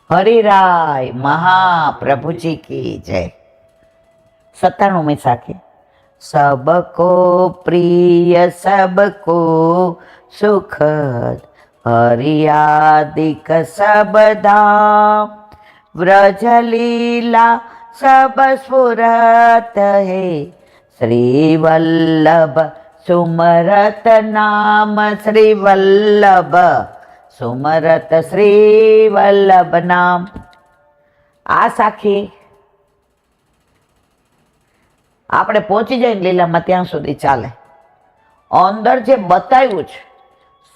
हरिराय महाप्रभु जी की जय। 97 में साखे सबको प्रिय सबको सुखद हरियादिक सब धाम व्रज लीला सब स्फुरत है श्री वल्लभ सुमरत नाम श्री वल्लभ सुमरत श्री वल्लभ नाम। आ साखी આપણે પહોંચી જાય લીલામાં ત્યાં સુધી ચાલે। અંદર જે બતાવ્યું છે,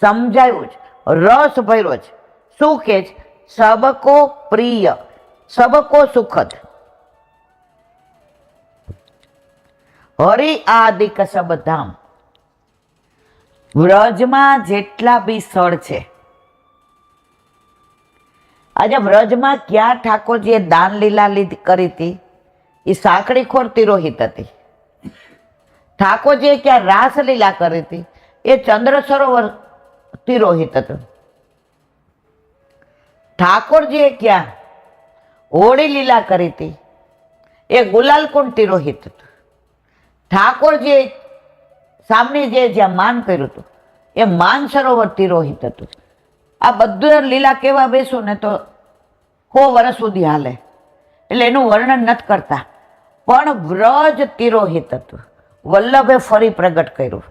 સમજાયું છે, રસ ભર્યો છે, શું કે છે? સબકો પ્રિય સબકો સુખદ હરિ આદિક સબ ધામ। વ્રજમાં જેટલા બી સ્થળ છે, આજે વ્રજમાં ક્યાં ઠાકોરજીએ દાન લીલા કરી હતી? એ સાંકળીખોર તિરોહિત હતી। ઠાકોરજીએ ક્યાં રાસલીલા કરી હતી? એ ચંદ્ર સરોવર તિરોહિત હતું। ઠાકોરજીએ ક્યાં હોળી લીલા કરી હતી? એ ગુલાલકુંડ તિરોહિત હતું। ઠાકોરજીએ સામને જ્યાં માન કર્યું હતું એ માન સરોવર તિરોહિત હતું। આ બધું લીલા કેવા બેસું ને તો 100 વર્ષ સુધી હાલે, એટલે એનું વર્ણન નથી કરતા, પણ વ્રજ તિરોહિત હતું। વલ્લભે ફરી પ્રગટ કર્યું।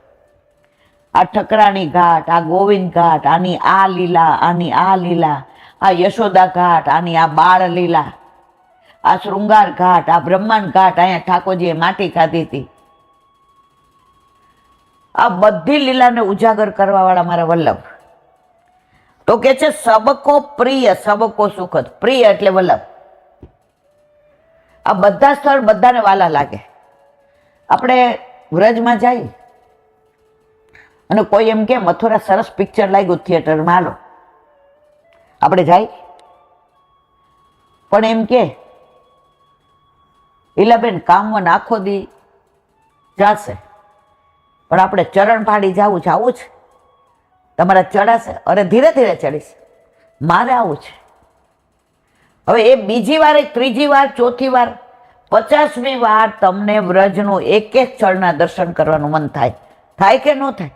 આ ઠકરાણી ઘાટ, આ ગોવિંદ ઘાટ, આની આ લીલા, આની આ લીલા, આ યશોદા ઘાટ, આની આ બાળ લીલા, આ શૃંગાર ઘાટ, આ બ્રહ્માંડ ઘાટ, અહીંયા ઠાકોરજીએ માટી ખાધી હતી। આ બધી લીલાને ઉજાગર કરવા વાળા મારા વલ્લભ। તો કે છે સબકો પ્રિય સબકો સુખદ। પ્રિય એટલે વલ્લભ। આ બધા સ્થળ બધાને વાલા લાગે। આપણે વ્રજમાં જઈએ અને કોઈ એમ કે મથુરા સરસ પિક્ચર લાગ્યું થિયેટરમાં, હાલો આપણે જાય, પણ એમ કે ઈલાબેન કામમાં આખો દી જાશે, પણ આપણે ચરણ પાડી જવું છે, આવું છે? તમારા ચડાશે? અરે ધીરે ધીરે ચડીશ, મારે આવું છે। હવે એ બીજી વાર, ત્રીજી વાર, ચોથી વાર, 50મી વાર તમને વ્રજનું એક એક સ્થળના દર્શન કરવાનું મન થાય? થાય કે ન થાય?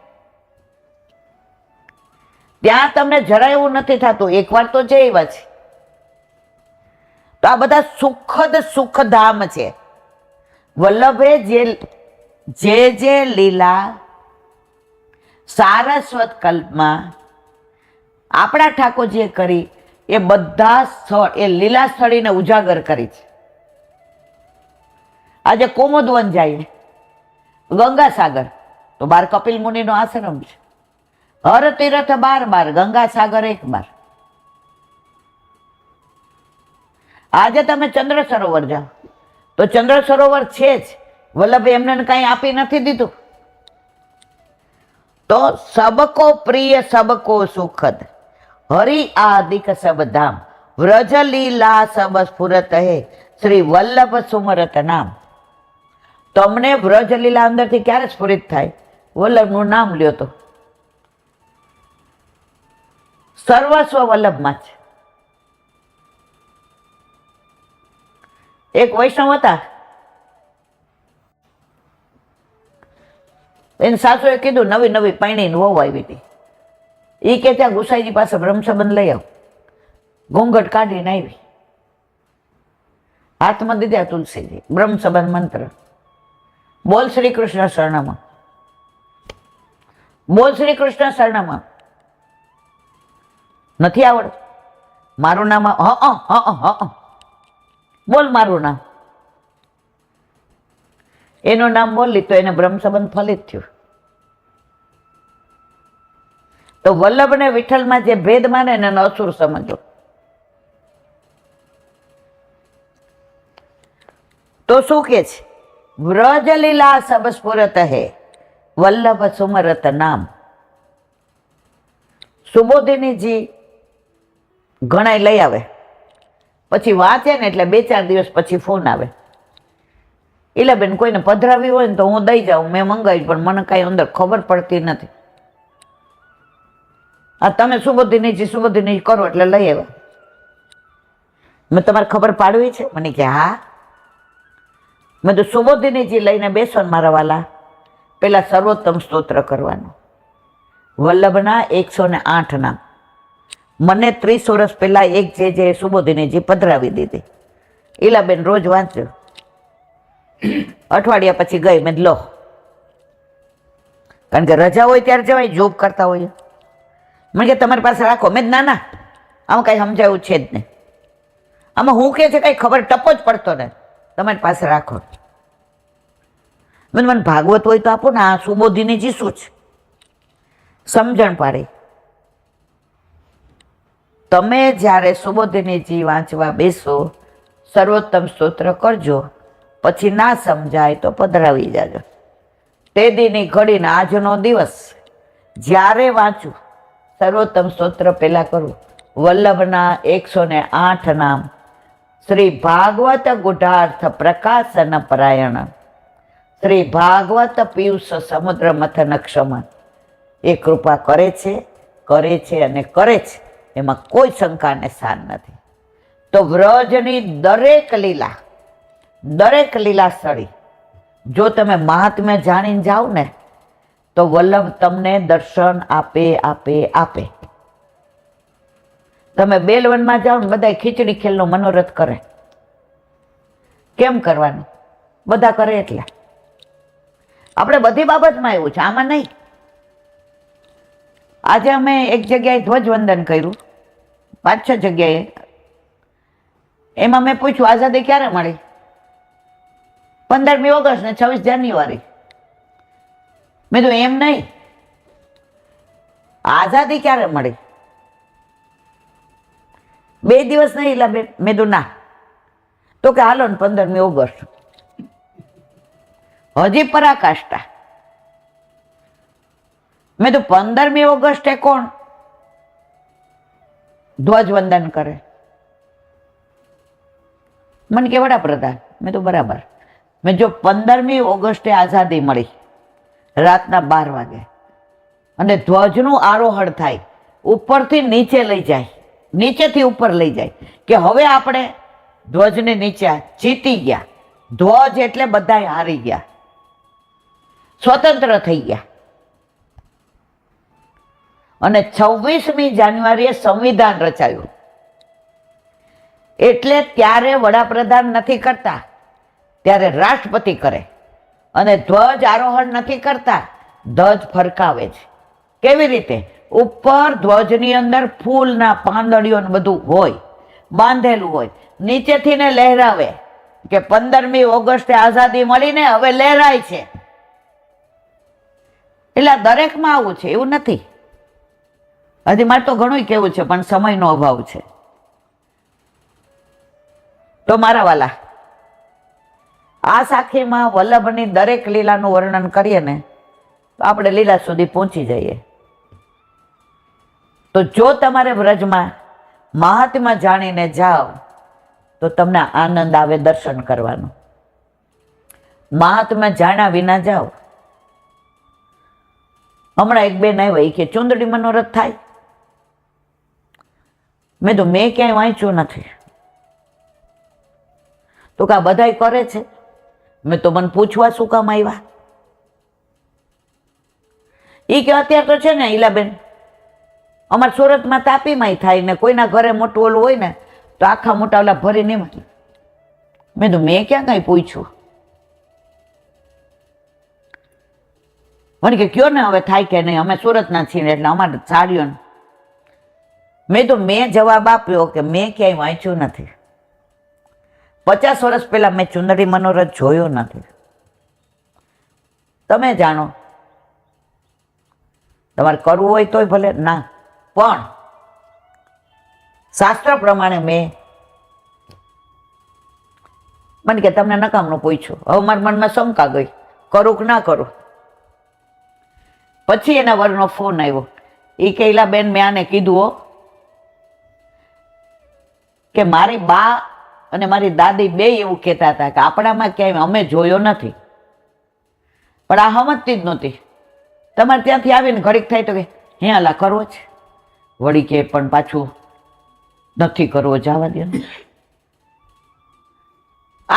ત્યાં તમને જરા એવું નથી થતું એકવાર તો જઈ એવા છે? તો આ બધા સુખદ સુખધામ છે। વલ્લભે જે લીલા સારસ્વત કલ્પમાં આપણા ઠાકોરજીએ કરી એ બધા સ્થળ, એ લીલા સ્થળીને ઉજાગર કરી છે। આજે કોમોદવન જાય, ગંગાસાગર તો 12 કપિલ મુનિનો આશ્રમ છે। હર તીર્થ 12 ગંગાસાગર 1 બાર। આજે તમે ચંદ્ર સરોવર જાઓ તો ચંદ્ર સરોવર છે જ, વલ્લભે એમને કઈ આપી નથી દીધું। તો સબકો પ્રિય સબકો સુખદ હરિ આદિક સબ ધામ વ્રજ લીલા સબ સ્ફુરત હે શ્રી વલ્લભ સુમરત નામ। તમને વ્રજ લીલા અંદરથી ક્યારે સ્ફુરિત થાય? વલ્લભનું નામ લ્યો તો સર્વસ્વ વલ્લભમાં છે। એક વૈષ્ણવ હતા, એની સાસુએ કીધું નવી નવી પૈણીને વહુ આવી હતી, એ કે ત્યાં ગુસાઈજી પાસે બ્રહ્મસંબંધ લઈ આવ। ઘૂંઘટ કાઢીને આવી, હાથમાં દીધા તુલસીજી, બ્રહ્મસંબંધ મંત્ર, બોલ શ્રી કૃષ્ણ શરણમાં, બોલ શ્રી કૃષ્ણ શરણમાં। નથી આવડતું? મારું નામ બોલ, મારું નામ। એનું નામ બોલી તો એને બ્રહ્મસંબંધ ફલિત થયું। તો વલ્લભને વિઠ્ઠલમાં જે ભેદ માને એને અસુર સમજો। તો શું કે છે? વ્રજ લીલા સબ સ્ફુરત હે વલ્લભ સુમરત નામ। સુબોધિનીજી ઘણાય લઈ આવે, પછી વાંચે ને એટલે 2-4 દિવસ પછી ફોન આવે, ઈલાબેન કોઈને પધરાવી હોય ને તો હું દઈ જાઉં, મેં મંગાવી પણ મને કાંઈ અંદર ખબર પડતી નથી। આ તમે સુબોધિનીજી કરો એટલે લઈ આવ્યા। મેં તમારે ખબર પાડવી છે? મને કે હા. મેં તો સુબોધિનીજી લઈને બેસો ને મારા વાલા, પેલા સર્વોત્તમ સ્તોત્ર કરવાનું, વલ્લભના 108 નામ. મને 30 વર્ષ પહેલા એક જે સુબોધિનીજી પધરાવી દીધી. ઈલાબેન રોજ વાંચ્યો. અઠવાડિયા પછી ગઈ. મેં લો, કારણ કે રજા હોય ત્યારે જવાય, જોબ કરતા હોય. મને કે તમારી પાસે રાખો. મેં ના ના, આમાં કઈ સમજાયું છે જ નહીં, આમાં હું કે છે કઈ ખબર ટપો જ પડતો ને, તમારી પાસે રાખો. મને ભાગવત હોય તો આપો ને. આ સુબોધિનીજી શું છે, સમજણ પાડી. તમે જ્યારે સુબોધિનીજી વાંચવા બેસો, સર્વોત્તમ સ્તોત્ર કરજો, પછી ના સમજાય તો પધરાવી જાજો. તે દીની ઘડીને આજનો દિવસ જ્યારે વાંચું, સર્વોત્તમ સ્તોત્ર પહેલા કરું, વલ્લભના 108 નામ, શ્રી ભાગવત ગુઢાર્થ પ્રકાશન પરાયણ, શ્રી ભાગવત પિયુષ સમુદ્ર મથન ક્ષમા. એ કૃપા કરે છે અને કરે છે, એમાં કોઈ શંકાને સ્થાન નથી. તો વ્રજની દરેક લીલા સ્થળી જો તમે મહાત્મ્ય જાણીને જાઓ ને, તો વલ્લભ તમને દર્શન આપે. તમે બેલવનમાં જાઓ ને, બધા ખીચડી ખેલનો મનોરથ કરે. કેમ કરવાનું? બધા કરે એટલે. આપણે બધી બાબતમાં એવું છે, આમાં નહીં. આજે અમે એક જગ્યાએ ધ્વજવંદન કર્યું, 5-6 જગ્યાએ. એમાં મેં પૂછ્યું આઝાદી ક્યારે મળી? 15મી ઓગસ્ટ ને 26 જાન્યુઆરી. મેં તો એમ નહીં, આઝાદી ક્યારે મળી? 2 દિવસ નહીં લાગે. મેં તો ના. તો કે હાલો ને 15મી ઓગસ્ટ. હજી પરાકાષ્ઠા. મેં તો 15મી ઓગસ્ટે કોણ ધ્વજવંદન કરે? મને કે વડાપ્રધાન. મેં તો બરાબર. મેં જો 15મી ઓગસ્ટે આઝાદી મળી રાતના 12 વાગે, અને ધ્વજનું આરોહણ થાય, ઉપરથી નીચે લઈ જાય, નીચેથી ઉપર લઈ જાય, કે હવે આપણે ધ્વજને નીચે જીતી ગયા. ધ્વજ એટલે બધા હારી ગયા, સ્વતંત્ર થઈ ગયા. અને 26મી જાન્યુઆરીએ સંવિધાન રચાયું. એટલે ત્યારે વડાપ્રધાન નથી કરતા, ત્યારે રાષ્ટ્રપતિ કરે. અને ધ્વજ આરોહણ નથી કરતા, ધ્વજ ફરકાવે છે. કેવી રીતે? ઉપર ધ્વજની અંદર ફૂલના પાંદડીઓ બધું હોય, બાંધેલું હોય, નીચેથી ને લહેરાવે કે 15મી ઓગસ્ટે આઝાદી મળીને હવે લહેરાય છે. એટલે દરેકમાં આવું છે, એવું નથી. હજી મારે તો ઘણું કેવું છે, પણ સમયનો અભાવ છે. તો મારા વાલા, આ સાખીમાં વલ્લભની દરેક લીલાનું વર્ણન કરીએ ને, તો આપણે લીલા સુધી પહોંચી જઈએ. તો જો તમારે વ્રજમાં મહાત્મા જાણીને જાઓ, તો તમને આનંદ આવે દર્શન કરવાનો. મહાત્મા જાણ્યા વિના જાઓ. હમણાં એક બેન આવ્યા, કે ચુંદડી મનોરથ થાય. મેં તો મેં ક્યાંય વાંચ્યું નથી. તો કા બધાય કરે છે? મેં તો મને પૂછવા શું કામ આવ્યા? એ કે અત્યારે તો છે ને ઈલાબેન, અમારા સુરતમાં તાપીમાંય થાય ને, કોઈના ઘરે મોટું ઓલું હોય ને, તો આખા મોટા ઓલા ભરીને એમાં. મેં તો મેં ક્યાં કઈ પૂછ્યું? મને કે કયો ને હવે થાય કે નહીં, અમે સુરતના છીએ એટલે અમારે સાડીઓ. મેં તો જવાબ આપ્યો કે મેં ક્યાંય વાંચ્યું નથી. 50 વર્ષ પહેલા મેં ચુંદડી મનોરથ જોયો નથી. તમે જાણો, તમારે કરવું હોય તોય ભલે ના, પણ શાસ્ત્ર પ્રમાણે મને કે તમને નકામનું પૂછ્યું. હવે મારા મનમાં શંકા ગઈ, કરું કે ના કરું. પછી એના વરનો ફોન આવ્યો. એ કહેલા બેન મેં આને કીધું કે મારી બા અને મારી દાદી બે એવું કહેતા હતા કે આપણામાં ક્યાંય અમે જોયો નથી, પણ આ સમજતી જ નહોતી. તમારે ત્યાંથી આવીને ઘડીક થાય તો કે હે અલા કરવો છે, વળી કે પણ પાછું નથી કરવો, જવા દે.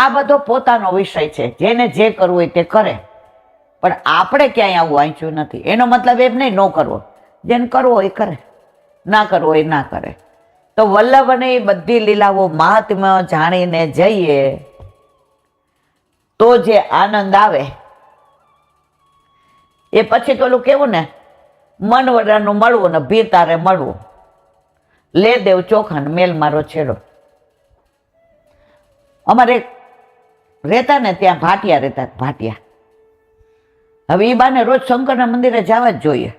આ બધો પોતાનો વિષય છે, જેને જે કરવું હોય તે કરે, પણ આપણે ક્યાંય આવું વાંચ્યું નથી. એનો મતલબ એમ નહીં ન કરવો, જેને કરવો હોય કરે, ના કરવો હોય ના કરે. તો વલ્લભની બધી લીલાઓ મહાત્મ્ય જાણીને જઈએ તો જે આનંદ આવે એ પછી તો ઓલું કેવું ને, મન વડાનું મળવું ને ભી તારે મળવું, લે દેવ ચોખા ને મેલ મારો છેડો. અમારે રહેતા ને ત્યાં ભાટિયા રહેતા, ભાટિયા. હવે એ બાને રોજ શંકરના મંદિરે જવા જ જોઈએ.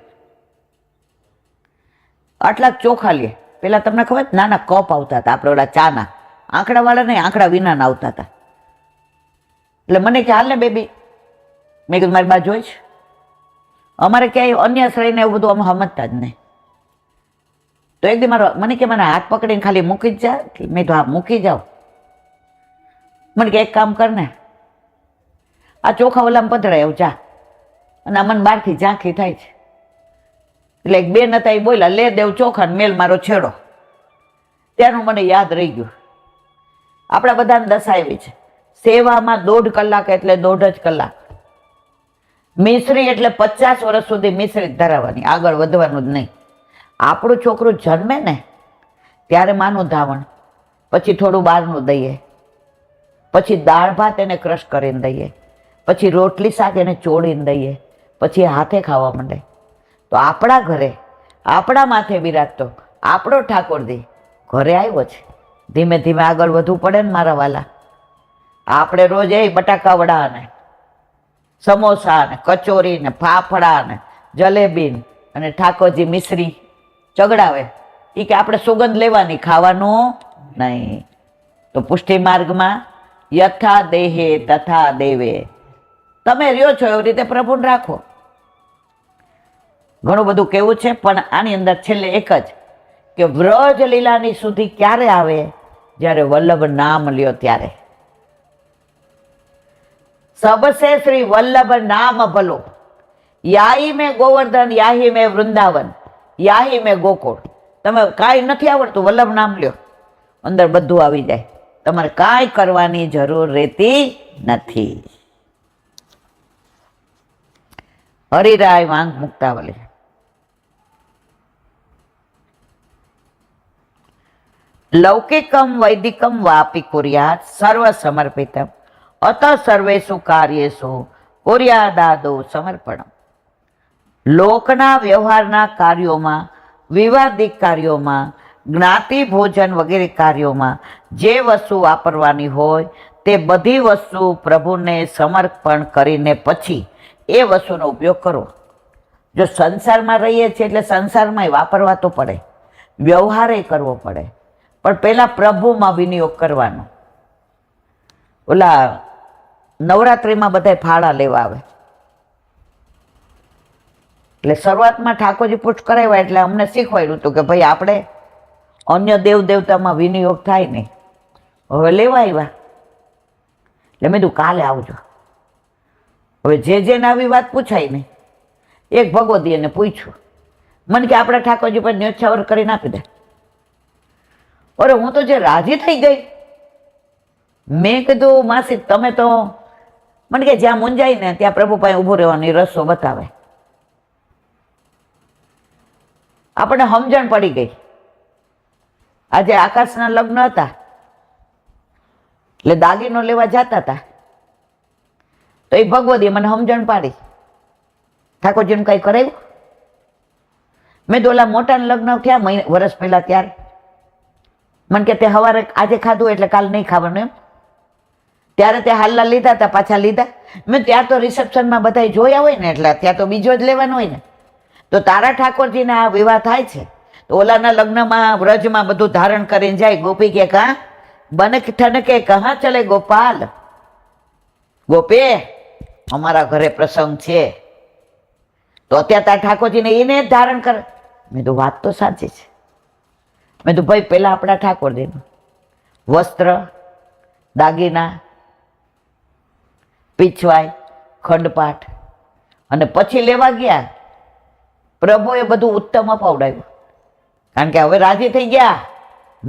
આટલા ચોખા લે. પેલા તમને ખબર નાના કપ આવતા હતા આપણે ઓલા ચાના, આંકડા વાળા નહીં, આંકડા વિનાના આવતા હતા. એટલે મને કે હાલ ને બેબી, મેં કીધું મારી બા જોઈશ. અમારે ક્યાંય અન્ય શ્રેણીને એવું બધું અમે સમજતા જ નહીં. તો એક દી મારો મને કે મને હાથ પકડીને ખાલી મૂકી જ જા. મેં તો હા મૂકી જાઓ. મને કે એક કામ કર ને, આ ચોખા ઓલામાં પધરાય એવું જા. અને મને બહારથી ઝાંખી થાય છે. એટલે એક બેન હતા એ બોલ્યા, લે દેવ ચોખા ને મેલ મારો છેડો. ત્યાંનું મને યાદ રહી ગયું. આપણા બધાને દશા એવી છે, સેવામાં 1.5 કલાક એટલે 1.5 જ કલાક. મિશ્રી એટલે 50 વર્ષ સુધી મિશ્રી જ ધરાવવાની, આગળ વધવાનું જ નહીં. આપણું છોકરું જન્મે ને ત્યારે માનું ધાવણ, પછી થોડું બહારનું દઈએ, પછી દાળ ભાત એને ક્રશ કરીને દઈએ, પછી રોટલી શાક એને ચોળીને દઈએ, પછી હાથે ખાવા માંડે. તો આપણા ઘરે આપણા માથે બિરાજતો આપણો ઠાકોરજી ઘરે આવ્યો છે. ધીમે ધીમે આગળ વધવું પડે ને મારા વાલા. આપણે રોજ એ બટાકા વડા ને સમોસા ને કચોરી ને ફાફડા ને જલેબી અને ઠાકોરજી મિશ્રી ચગડાવે, એ કે આપણે સુગંધ લેવાની, ખાવાનું નહીં. તો પુષ્ટિ માર્ગમાં યથા દેહે તથા દેવે, તમે રહ્યો છો એવી રીતે પ્રભુને રાખો. ઘણું બધું કેવું છે, પણ આની અંદર છેલ્લે એક જ કે વ્રજ લીલાની સુધી ક્યારે આવે? જ્યારે વલ્લભ નામ લ્યો ત્યારે. સબસે શ્રી વલ્લભ નામ ભલો, યાહી મેં ગોવર્ધન, યાહી મેં વૃંદાવન, યાહી મેં ગોકુળ. તમે કાંઈ નથી આવડતું, વલ્લભ નામ લ્યો, અંદર બધું આવી જાય. તમારે કાંઈ કરવાની જરૂર રહેતી નથી. હરિરાય વાંગ મુક્તાવલી. લૌકિકમ વૈદિકમ વાપી કુર્યાત સર્વ સમર્પિતમ અત સર્વેષુ કાર્યેષુ કુર્યાદાદો સમર્પણમ. લોકના વ્યવહારના કાર્યોમાં, વિવાદિક કાર્યોમાં, જ્ઞાતિ ભોજન વગેરે કાર્યોમાં જે વસ્તુ વાપરવાની હોય તે બધી વસ્તુ પ્રભુને સમર્પણ કરીને પછી એ વસ્તુનો ઉપયોગ કરો. જો સંસારમાં રહીએ છીએ એટલે સંસારમાં વાપરવા તો પડે, વ્યવહારે કરવો પડે, પણ પહેલાં પ્રભુમાં વિનિયોગ કરવાનો. ઓલા નવરાત્રિમાં બધા ફાળા લેવા આવે એટલે શરૂઆતમાં ઠાકોરજી પૂછ કરાવ્યા એટલે અમને શીખવાડ્યું હતું કે ભાઈ આપણે અન્ય દેવ દેવતામાં વિનિયોગ થાય નહીં. હવે લેવા આવ્યા એટલે મેં કીધું કાલે આવજો. હવે જેને આવી વાત પૂછાય નહીં. એક ભગવતી એને પૂછ્યું, મને કે આપણે ઠાકોરજી પર ન્યોછાવર કરીને આપી દે. અરે હું તો જે રાજી થઈ ગઈ. મેં કીધું માસી તમે તો, મને કે જ્યાં મૂંઝાય ને ત્યાં પ્રભુ પાસે ઊભું રહેવાની રસ્તો બતાવે. આપણને સમજણ પડી ગઈ. આજે આકાશના લગ્ન હતા એટલે દાગીનો લેવા જતા હતા તો એ ભગવતીએ મને સમજણ પાડી. ઠાકોરજીનું કંઈ કરાયું? મેં તો ઓલા મોટાના લગ્ન થયા વર્ષ પહેલા ત્યારે મને કે તે સવારે આજે ખાધું એટલે કાલ નહીં ખાવાનું એમ. ત્યારે તે હાલના લીધા હતા, પાછા લીધા. મેં ત્યાર તો રિસેપ્શનમાં બધા જોયા હોય ને એટલે ત્યાં તો બીજો જ લેવાનો હોય ને. તો તારા ઠાકોરજીને આ વિવાહ થાય છે તો ઓલાના લગ્નમાં વ્રજમાં બધું ધારણ કરીને જાય. ગોપી કે કાં બને ઠનકે કહા ચલે ગોપાલ, ગોપે અમારા ઘરે પ્રસંગ છે તો અત્યારે તારા ઠાકોરજીને એને જ ધારણ કરે. મેં તો વાત તો સાચી છે. મેં તો ભાઈ પહેલાં આપણા ઠાકોરજીનું વસ્ત્ર, દાગીના, પીછવાઈ, ખંડપાઠ અને પછી લેવા ગયા. પ્રભુએ બધું ઉત્તમ અપાવડાવ્યું કારણ કે હવે રાજી થઈ ગયા,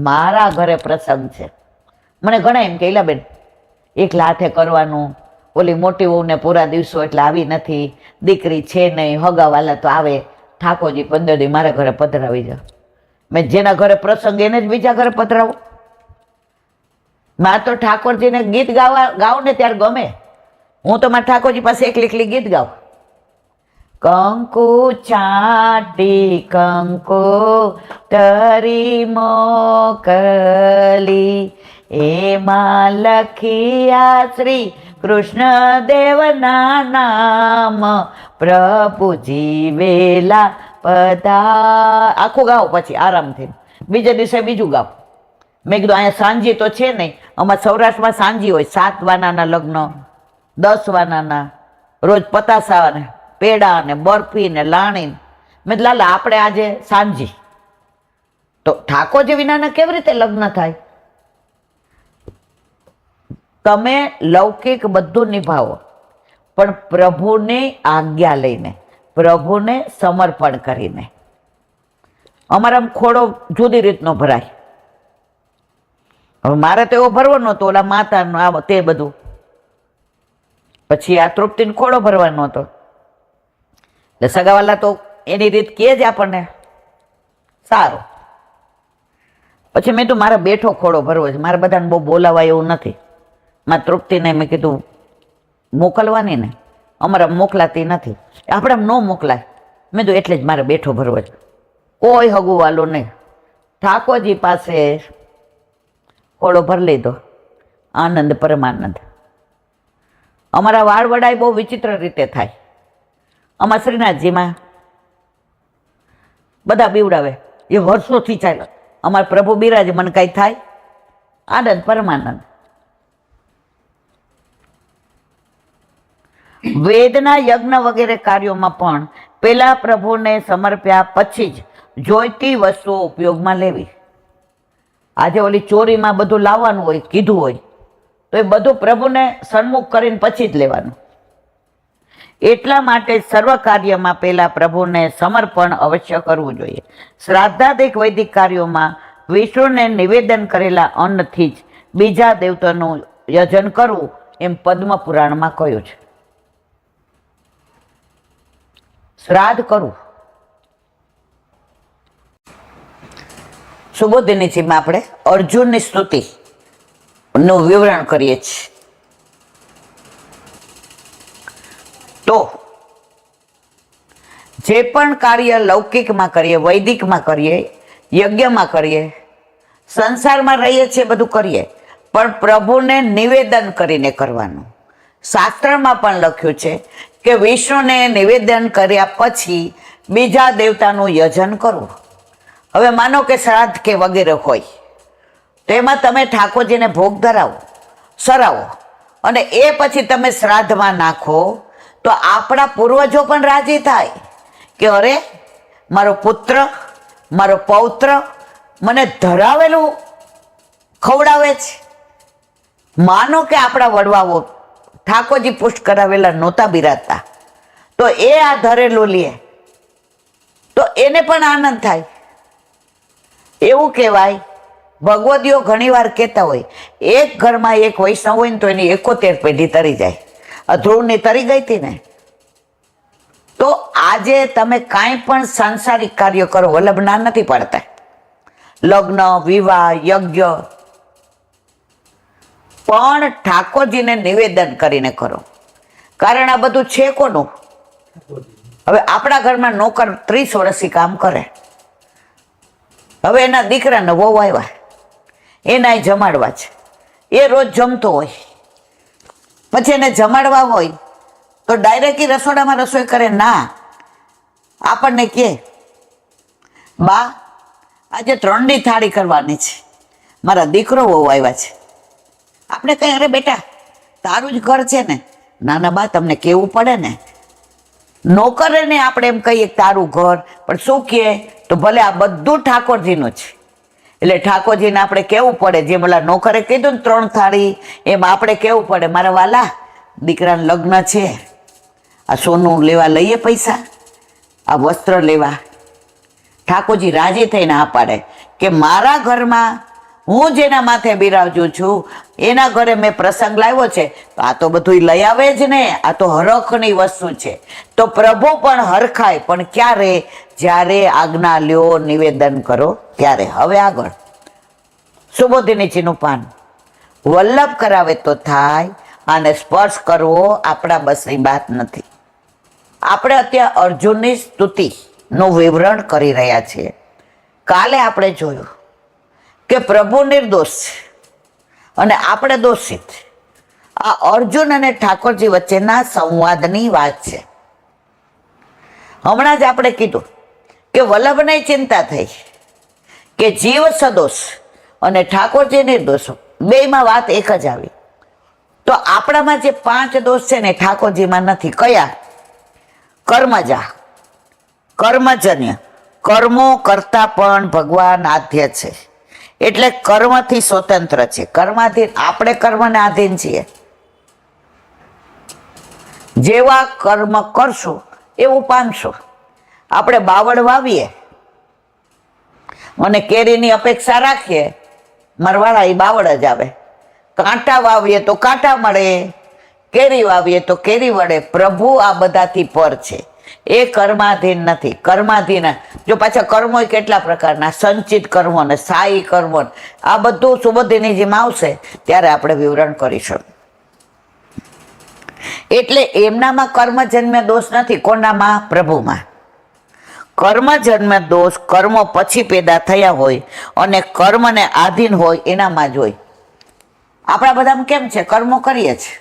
મારા ઘરે પ્રસંગ છે. મને ઘણા એમ કે બેન એકલા હાથે કરવાનું. ઓલી મોટી વહુને પૂરા દિવસો એટલે આવી નથી, દીકરી છે નહીં, હગાવાલા તો આવે. ઠાકોરજી 15 દી મારા ઘરે પધરાવી જાઓ. મેં જેના ઘરે પ્રસંગ એને જ બીજા ઘરે પધરાવો. મારે તો ઠાકોરજીને ગીત ગાઉં ને ત્યારે ગમે. હું તો મારા ઠાકોરજી પાસે એકલી ગીત ગાઉં. કંકુ ચાટી કંકુ તરી મોકલી, એમાં લખિયા શ્રી કૃષ્ણદેવના નામ, પ્રભુ જીવેલા પધા. આખું ગાવ પછી આરામથી. બીજા દિવસે બીજું ગાવ. મેં કીધું અહીંયા સાંજી તો છે નહીં. અમારા સૌરાષ્ટ્રમાં સાંજી હોય, 7 વાનાના લગ્ન, 10 વાનાના, રોજ પતાસા ને પેડા ને બરફી ને લાણી. મેં લાલા આપણે આજે સાંજી. તો ઠાકોરજી વિનાના કેવી રીતે લગ્ન થાય? તમે લૌકિક બધું નિભાવો, પણ પ્રભુની આજ્ઞા લઈને, પ્રભુને સમર્પણ કરીને. અમારા ખોડો જુદી રીતનો ભરાય. હવે મારે તો એવો ભરવો નહોતો, ઓલા માતાનો આ તે બધું. પછી આ તૃપ્તિનો ખોડો ભરવાનો હતો. એટલે સગાવાલા તો એની રીત કહે જ આપણને, સારું. પછી મેં તો મારે બેઠો ખોડો ભરવો છે, મારે બધાને બહુ બોલાવાય એવું નથી. મારા તૃપ્તિને મેં કીધું મોકલવાની ને, અમારે મોકલાતી નથી, આપણે ન મોકલાય. મેં તો એટલે જ મારે બેઠો ભરવો છે, કોઈ હગુવાલો નહીં. ઠાકોરજી પાસે ખોડો ભરી લીધો, આનંદ પરમાનંદ. અમારા વાળ વડાય બહુ વિચિત્ર રીતે થાય. અમારા શ્રીનાથજીમાં બધા બીવડાવે, એ વર્ષોથી ચાલે. અમારા પ્રભુ બિરાજે, મને કાંઈ થાય? આનંદ પરમાનંદ. વેદના યજ્ઞ વગેરે કાર્યોમાં પણ પેલા પ્રભુને સમર્પ્યા પછી જ જોઈતી વસ્તુઓ ઉપયોગમાં લેવી. આજે ઓલી ચોરીમાં બધું લાવવાનું હોય, કીધું હોય, તો એ બધું પ્રભુને સન્મુખ કરીને પછી જ લેવાનું. એટલા માટે સર્વ કાર્યમાં પહેલા પ્રભુને સમર્પણ અવશ્ય કરવું જોઈએ. શ્રાદ્ધાદિક વૈદિક કાર્યોમાં વિષ્ણુને નિવેદન કરેલા અન્નથી જ બીજા દેવતાનું યજન કરવું, એમ પદ્મ પુરાણમાં કહ્યું છે. શ્રાદ્ધ કરવું. સુબોધિનીજીમાં આપણે અર્જુનની સ્તુતિ નું વિવરણ કરીએ છીએ. તો જે પણ કાર્ય લૌકિકમાં કરીએ, વૈદિકમાં કરીએ, યજ્ઞમાં કરીએ, સંસારમાં રહીએ છીએ, બધું કરીએ, પણ પ્રભુને નિવેદન કરીને કરવાનું. શાસ્ત્રમાં પણ લખ્યું છે કે વિષ્ણુને નિવેદન કર્યા પછી બીજા દેવતાનું યજન કરવું. હવે માનો કે શ્રાદ્ધ કે વગેરે હોય, તો એમાં તમે ઠાકોરજીને ભોગ ધરાવો, સરાવો, અને એ પછી તમે શ્રાદ્ધમાં નાખો, તો આપણા પૂર્વજો પણ રાજી થાય કે અરે મારો પુત્ર, મારો પૌત્ર મને ધરાવેલું ખવડાવે છે. માનો કે આપણા વડવાઓ ઠાકોરજી પુષ્ટ કરાવેલા નહોતા બિરાજતા, તો એ આ ધરેલું લે તો એને પણ આનંદ થાય. એવું કહેવાય, ભગવદીઓ ઘણી વાર કહેતા હોય, એક ઘરમાં એક વૈષ્ણવ હોય ને તો એની 71 પેઢી તરી જાય. ધ્રુવની તરી ગઈ હતી ને. તો આજે તમે કાંઈ પણ સાંસારિક કાર્ય કરો, વલ્લભ ના નથી પાડતા. લગ્ન, વિવાહ, યજ્ઞ, પણ ઠાકોરજીને નિવેદન કરીને કરો. કારણ આ બધું છે કોનું? હવે આપણા ઘરમાં નોકર 30 વર્ષથી કામ કરે, હવે એના દીકરાને વહુ આવ્યા, એના જમાડવા છે, એ રોજ જમતો હોય, પછી એને જમાડવા હોય તો ડાયરેક્ટ રસોડામાં રસોઈ કરે ના. આપણને કહે બા આજે 3ની થાળી કરવાની છે, મારા દીકરો વહુ આવ્યા છે. આપણે કહીએ અરે બેટા તારું જ ઘર છે ને. ના ના બા તમને કહેવું પડે ને. નોકરને આપણે એમ કહીએ તારું ઘર, પણ શું કહે તો ભલે આ બધું ઠાકોરજીનું છે, એટલે ઠાકોરજીને આપણે કહેવું પડે. જે બોલા નોકરે કીધું ને 3 થાળી, એમ આપણે કહેવું પડે મારા વાલા દીકરાને લગ્ન છે, આ સોનું લેવા લઈએ પૈસા, આ વસ્ત્ર લેવા. ઠાકોરજી રાજી થઈને આ પાડે કે મારા ઘરમાં હું જેના માથે બિરાજું છું એના ઘરે મેં પ્રસંગ લાવ્યો છે તો આ તો બધું લઈ આવે જ ને, આ તો હરખની વસ્તુ છે. તો પ્રભુ પણ હરખાય, પણ ક્યારે? જ્યારે આજ્ઞા લ્યો, નિવેદન કરો ત્યારે. હવે આગળ સુબોધિનીજીનું પાન. વલ્લભ કરાવે તો થાય, અને સ્પર્શ કરવો આપણા બસની વાત નથી. આપણે અત્યારે અર્જુનની સ્તુતિનું વિવરણ કરી રહ્યા છીએ. કાલે આપણે જોયું કે પ્રભુ નિર્દોષ છે અને આપણે દોષિત. આ અર્જુન અને ઠાકોરજી વચ્ચેના સંવાદની વાત છે. હમણાં જ આપણે કીધું કે વલ્લભને ચિંતા થઈ કે જીવ સદોષ અને ઠાકોરજી નિર્દોષ, બેયમાં વાત એક જ આવી. તો આપણામાં જે 5 દોષ છે ને ઠાકોરજીમાં નથી. કયા? કર્મજા, કર્મજન્ય. કર્મો કરતા પણ ભગવાન આદ્ય છે, એટલે કર્મથી સ્વતંત્ર છે. કર્માધીન, આપણે કર્મને આધીન છીએ. જેવા કર્મ કરશું એવું પામશું. આપણે બાવળ વાવીએ અને કેરીની અપેક્ષા રાખીએ, મરવાળા એ બાવળ જ આવે. કાંટા વાવીએ તો કાંટા મળે, કેરી વાવીએ તો કેરી વળે. પ્રભુ આ બધાથી પર છે, એ કર્માધીન નથી. કર્માધીન જો પાછા કર્મો કેટલા પ્રકારના, સંચિત કર્મો ને સ્થાયી કર્મો, આ બધું સુબોધિનીજીમાં આવશે ત્યારે આપણે વિવરણ કરીશું. એટલે એમનામાં કર્મજન્ય દોષ નથી. કોનામાં? પ્રભુમાં. કર્મજન્ય દોષ કર્મો પછી પેદા થયા હોય અને કર્મને આધીન હોય એનામાં જ હોય. આપણા બધામાં કેમ છે? કર્મો કરીએ છીએ,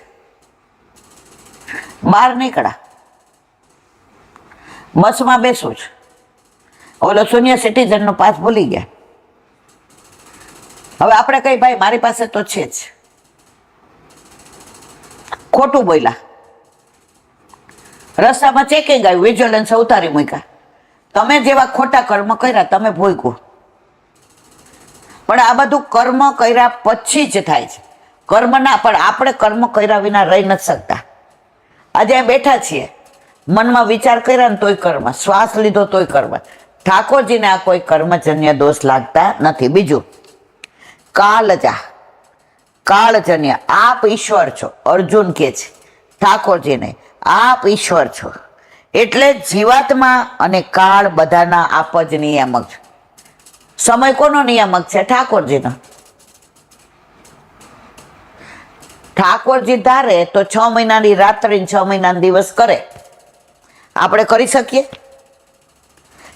બહાર નીકળ્યા, બસમાં બેસું છું, ઓલો સિનિયર સિટીઝનનો પાસ ભૂલી ગયા. હવે આપણે કઈ ભાઈ મારી પાસે તો છે જ, ખોટું બોલ્યા, રસ્તામાં ચેકિંગ આવ્યું, વિજિલન્સ ઉતારી મૂક્યા. તમે જેવા ખોટા કર્મ કર્યા તમે ભોગવું. પણ આ બધું કર્મ કર્યા પછી જ થાય છે. કર્મ ના, પણ આપણે કર્મ કર્યા વિના રહી નથી શકતા. આજે બેઠા છીએ, મનમાં વિચાર કર્યા ને તોય કર્મ, શ્વાસ લીધો તોય કર્મ. ઠાકોરજીને આ કોઈ કર્મજન્ય દોષ લાગતા નથી. બીજું, કાલજા, કાળજન્ય. આપ ઈશ્વર છો, અર્જુન કે છે ઠાકોરજીને, આપ ઈશ્વર છો. એટલે જીવાત્મા અને કાળ બધાના આપ જ નિયામક છે. સમય કોનો નિયામક છે? ઠાકોરજીનો. ઠાકોરજી ધારે તો 6 મહિનાની રાત્રિ 6 મહિનાના દિવસ કરે. આપણે કરી શકીએ?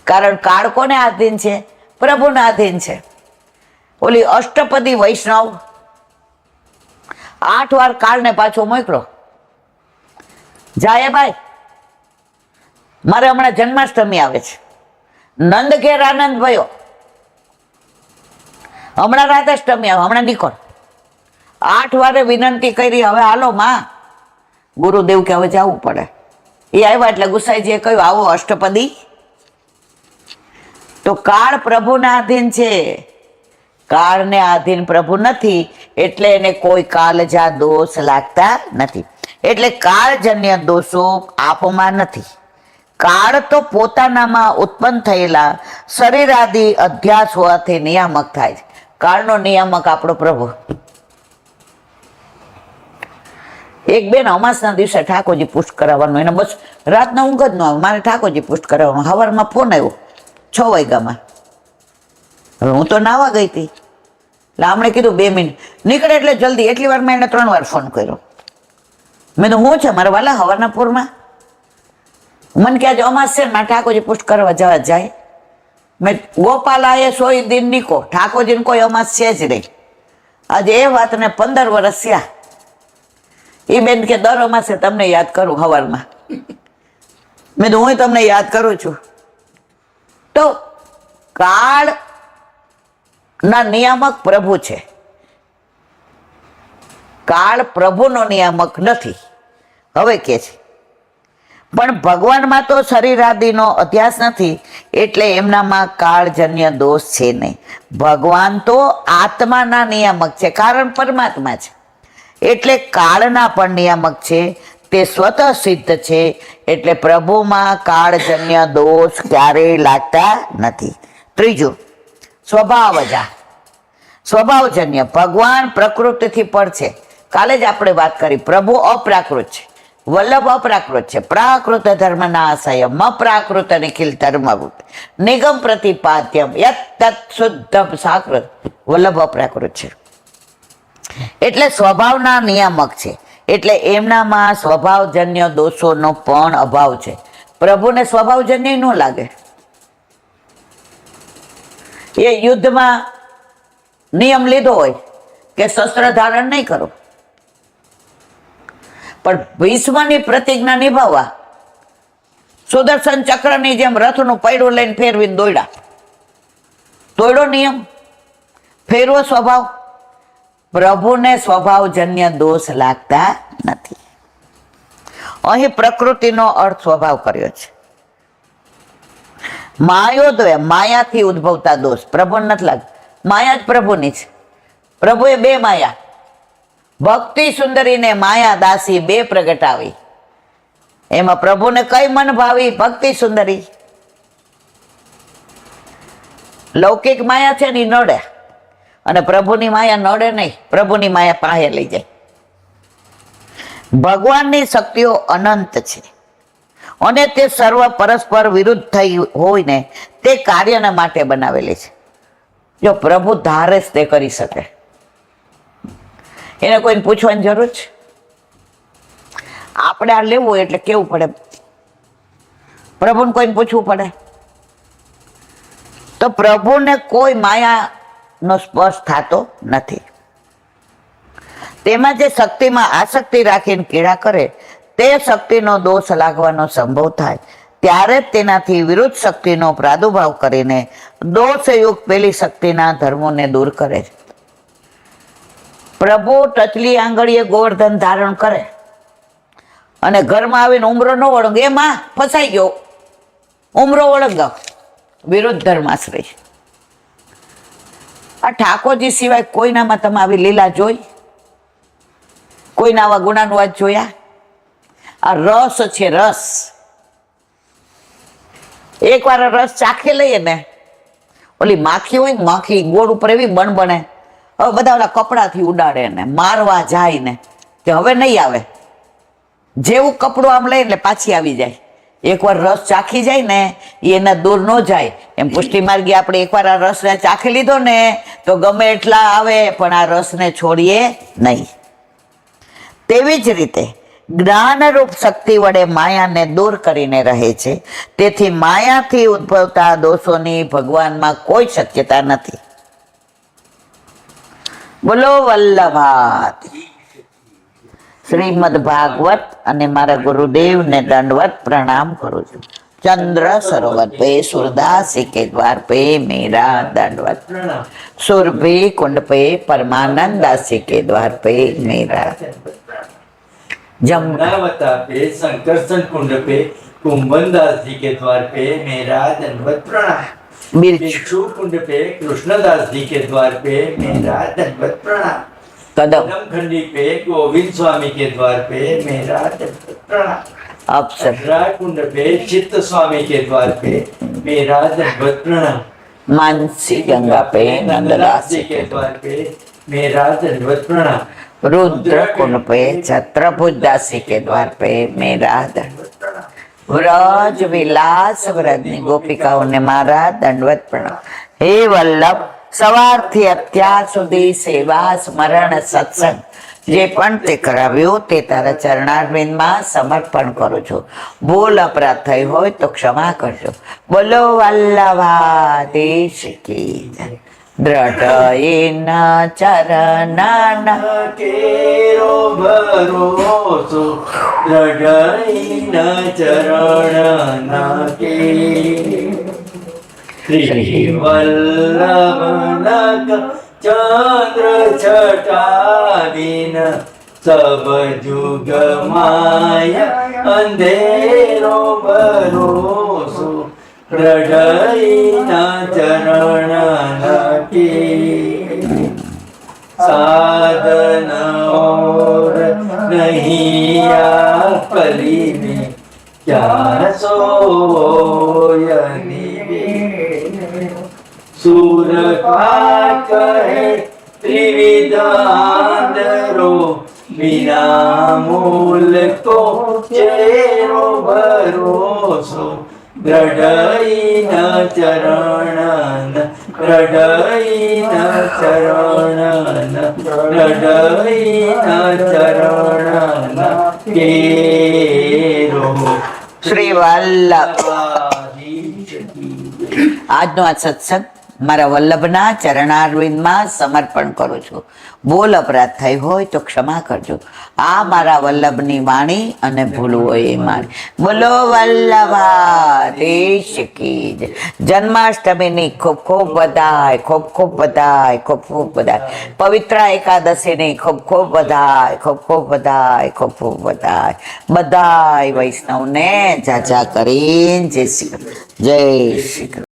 કારણ કાળ કોને આધીન છે? પ્રભુને આધીન છે. ઓલી અષ્ટપદી વૈષ્ણવ 8 વાર કાળને પાછો મોકલો. જાય ભાઈ, મારે હમણાં જન્માષ્ટમી આવે છે, નંદ ઘેર આનંદ ભયો, હમણાં રાધાષ્ટમી આવે, હમણાં નીકળ. 8 વારે વિનંતી કરી, હવે હાલો માં. ગુરુદેવ કે હવે જવું પડે. એ આવ્યા એટલે ગુસાઈજીએ કહ્યું આવો અષ્ટપદી. તો કાળ પ્રભુના આધીન છે, કાળને આધીન પ્રભુ નથી, એટલે એને કોઈ કાળજા દોષ લાગતા નથી. એટલે કાળજન્ય દોષો આપમાં નથી. કાળ તો પોતાનામાં ઉત્પન્ન થયેલા શરીરાદિ અધ્યાસ હોવાથી નિયામક થાય છે. કાળનો નિયામક આપણો પ્રભુ. એક બેન અમાસના દિવસે ઠાકોરજી પુષ્ટ કરાવવાનું, એને બસ રાતના ઊંઘ જ ન આવે, મારે ઠાકોરજી પુષ્ટ કરાવવાનું. સવારમાં ફોન આવ્યો 6 વાગ્યામાં. હવે હું તો નાવા ગઈ હતી, એટલે આમણે કીધું 2 મિનિટ નીકળે એટલે જલ્દી. એટલી વાર મેં એને 3 વાર ફોન કર્યો. મેં તો હું છે મારા વાલા હવારના પૂરમાં, મને કે આજે અમાસ છે, મારે ઠાકોરજી પુષ્ટ કરવા જવા જાય. મેં ગોપાલાએ 100 દિન નીકો, ઠાકોરજીને કોઈ અમાસ છે જ નહીં. આજે એ વાતને 15 વર્ષ થયા. એ બેન કે દર અમાસે તમને યાદ કરું હવારમાં. મેં તો હું તમને યાદ કરું છું. તો કાળ ના નિયામક પ્રભુ છે, કાળ પ્રભુનો નિયામક નથી. હવે કે છે પણ ભગવાનમાં તો શરીરાદિનો અધ્યાસ નથી, એટલે એમનામાં કાળજન્ય દોષ છે નહીં. ભગવાન તો આત્માના નિયામક છે, કારણ પરમાત્મા છે, એટલે કાળના પણ નિયામક છે. તે સ્વતઃ સિદ્ધ છે, એટલે પ્રભુમાં કાળજન્ય દોષ ક્યારેય લાગતા નથી. ત્રીજું, સ્વભાવજા. સ્વભાવજન્ય ભગવાન પ્રકૃતિથી પર છે. કાલે જ આપણે વાત કરી, પ્રભુ અપ્રાકૃત છે, વલ્લભ અપ્રાકૃત છે. પ્રાકૃત ધર્મ નાશયમ અપ્રાકૃત નિખિલ ધર્મ નિગમ પ્રતિપાદ્યમ યત તત શુદ્ધમ સાકૃત. વલ્લભ અપ્રાકૃત છે એટલે સ્વભાવના નિયામક છે, એટલે એમનામાં સ્વભાવજન્ય દોષોનો પણ અભાવ છે. પ્રભુને સ્વભાવજન્ય ન લાગે. એ યુદ્ધમાં નિયમ લીધો હોય કે શસ્ત્ર ધારણ નહીં કરો, પણ ભીષ્મની પ્રતિજ્ઞા નિભાવવા સુદર્શન ચક્રની જેમ રથનું પૈડું લઈને ફેરવીને દોડ્યા. તોડ્યો નિયમ, ફેરવો સ્વભાવ. પ્રભુને સ્વભાવજન્ય દોષ લાગતા નથી. અહીં પ્રકૃતિનો અર્થ સ્વભાવ કર્યો છે. માયોદ્વય માયાથી ઉદ્ભવતા દોષ પ્રભુને નથી લાગતા. માયા જ પ્રભુની છે. પ્રભુએ બે માયા, ભક્તિ સુંદરી ને માયા દાસી બે પ્રગટાવી. એમાં પ્રભુને કઈ મન ભાવી? ભક્તિ સુંદરી. લૌકિક માયા છે ને નડે, અને પ્રભુની માયા નડે નહીં. પ્રભુની માયા પાસે લઈ જાય. ભગવાનની શક્તિઓ અનંત છે અને તે સર્વ પરસ્પર વિરુદ્ધ થઈ હોય ને તે કાર્યના માટે બનાવેલી છે. જો પ્રભુ ધારે જ તે કરી શકે. એને કોઈને પૂછવાની જરૂર છે? આપણે આ લેવું હોય એટલે કેવું પડે? પ્રભુને કોઈને પૂછવું પડે? તો પ્રભુને કોઈ માયાનો સ્પર્શ થતો નથી. તેમાં જે શક્તિમાં આસક્તિ રાખીને કીડા કરે તે શક્તિનો દોષ લાગવાનો સંભવ થાય ત્યારે જ તેનાથી વિરુદ્ધ શક્તિનો પ્રાદુર્ભાવ કરીને દોષયુક્ત પેલી શક્તિના ધર્મોને દૂર કરે છે. પ્રભુ ટચલી આંગળીએ ગોવર્ધન ધારણ કરે અને ઘરમાં આવીને ઉમરો ન વળંગ, એમાં ફસાઈ ગયો, ઉમરો વળંગાવ, વિરુદ્ધ ધર્માશ્રય. આ ઠાકોરજી સિવાય કોઈનામાં તમે આવી લીલા જોઈ? કોઈના આવા ગુણાનુવાદ જોયા? આ રસ છે, રસ. એકવાર રસ ચાખી લઈએ ને, ઓલી માખી હોય ને, માખી ગોળ ઉપર એવી બણ બને, હવે બધા ઓલા કપડાથી ઉડાડે ને મારવા જાય ને, કે હવે નહીં આવે. જેવું કપડું આમ લઈ એટલે પાછી આવી જાય. એકવાર રસ ચાખી જાય ને એના દૂર ન જાય. એમ પુષ્ટિ માર્ગી આપણે એકવાર આ રસને ચાખી લીધો ને તો ગમે એટલા આવે પણ આ રસને છોડીએ નહીં. તેવી જ રીતે જ્ઞાનરૂપ શક્તિ વડે માયાને દૂર કરીને રહે છે. તેથી માયાથી ઉદ્ભવતા દોષોની ભગવાનમાં કોઈ શક્યતા નથી. બોલો વલ્લભાત. શ્રીમદ ભાગવત અને મારા ગુરુદેવને દંડવત પ્રણામ કરું છું. चंद्र सरोवर पे सूरदासी के द्वार पे मेरा दंडवत प्रणाम. सुरभि कुंड पे परमानंद दासी के द्वार पे मेरा. जमुनावता पे संकर्षण कुंड पे कुंभन दास जी के द्वार पे मेरा दंडवत प्रणाम. भिक्षु कुंड पे कृष्णदास जी के द्वार पे मेरा दंडवत प्रणाम. कदम खंडी पे गोविंद स्वामी के द्वार पे मेरा दंडवत प्रणाम. अप्सरा कुंड पे चित्त स्वामी के द्वार पे मेरा दंडवत प्रणाम. मानसी गंगा पे नंददास जी के द्वार पे मेरा दंडवत प्रणाम. रुद्र कुंड पे छत्रभुज दासी के द्वार पे मेरा दंडवत प्रणाम. व्रज विलास व्रजनी गोपिकाओं ने मारा दंडवत प्रणाम. हे वल्लभ, સવારથી અત્યાર સુધી સેવા સ્મરણ સત્સંગ જે પણ તે કરાવ્યું તે તારા ચરણારવિંદમાં સમર્પણ કરું છું. ભૂલ અપરાધ થઈ હોય તો ક્ષમા કરજો. બોલો વલ્લભાધીશ કી જય. દ્રઢ ચરણ કેરો ભરોસો દ્રઢ ચરણ કે श्री वल्लभ चंद्र छटावीन सब जुग माया अंधेरो भरोसो प्रडईना चरण की साधन और नहीं आ कली में क्या सोयनी सूर का कहे बिना मूल को चेरो भरोसो दृढ़ई न चरण दृढ़ई न चरण दृढ़ई न चरण केरो શ્રી વલ્લભ. આજનો આ સત્સંગ મારા વલ્લભના ચરણારવિંદમાં સમર્પણ કરું છું. બોલ અપરાધ થઈ હોય તો ક્ષમા કરજો. આ મારા વલ્લભની વાણી અને ભૂલવું હોય એ મારી. બોલો વલ્લભાધીશ કી જય. જન્માષ્ટમીની ખૂબ ખૂબ બધાય, ખૂબ ખૂબ બધાય, ખૂબ ખૂબ બધાય. પવિત્ર એકાદશીની ખૂબ ખૂબ બધાય, ખૂબ ખૂબ બધાય, ખૂબ ખૂબ બધાય. બધાય વૈષ્ણવને જાજા કરીને જય શ્રી કૃષ્ણ, જય શ્રી કૃષ્ણ.